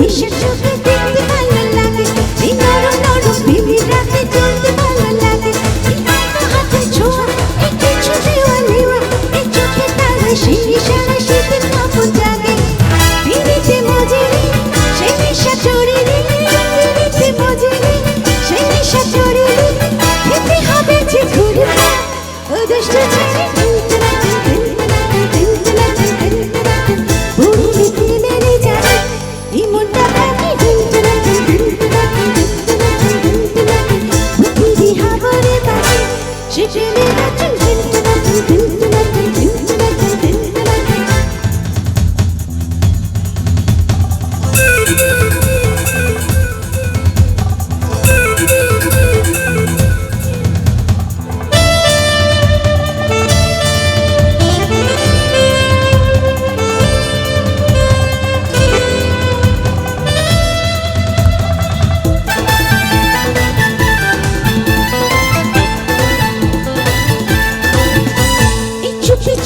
নিশা চোখে দেখতে ভালো লাগে, এই নরম নরম প্রেমের রাতে চলতে ভালো লাগে, এই হাতে হাতে ছোঁয়া, এই কিছু দেওয়া নেওয়া, এই চোখে তারা সেই ইশারা শীতের কাপড় জাগে। পিড়িতে মজেরে সেই নেশা চড়িরে, পিড়িতে মজেরে সেই নেশা চড়িরে, খেতে হবে যে ঘুরে ও দুষ্ট ছেলে।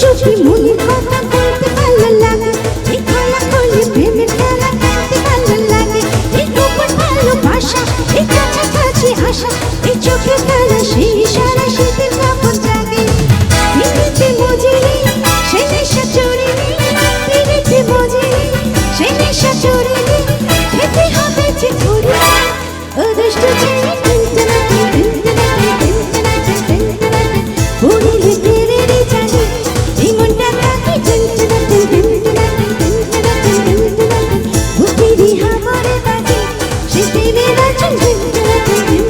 চুপি মনের কথা বলতে ভালো লাগে, এই খেলা করলে প্রেমের খেলা খেলতে ভালো লাগে, এই গোপন ভালোবাসা, এই কাছাকাছি আসা, এই চোখে তারা সেই ইশারা শীতের কাপড় জাগে। পিড়িতে মজেরে সেই নেশা চড়িরে, পিড়িতে মজেরে সেই নেশা চড়িরে, খেতে হবে যে ঘুরে ও দুষ্ট ছেলে। She's leaving a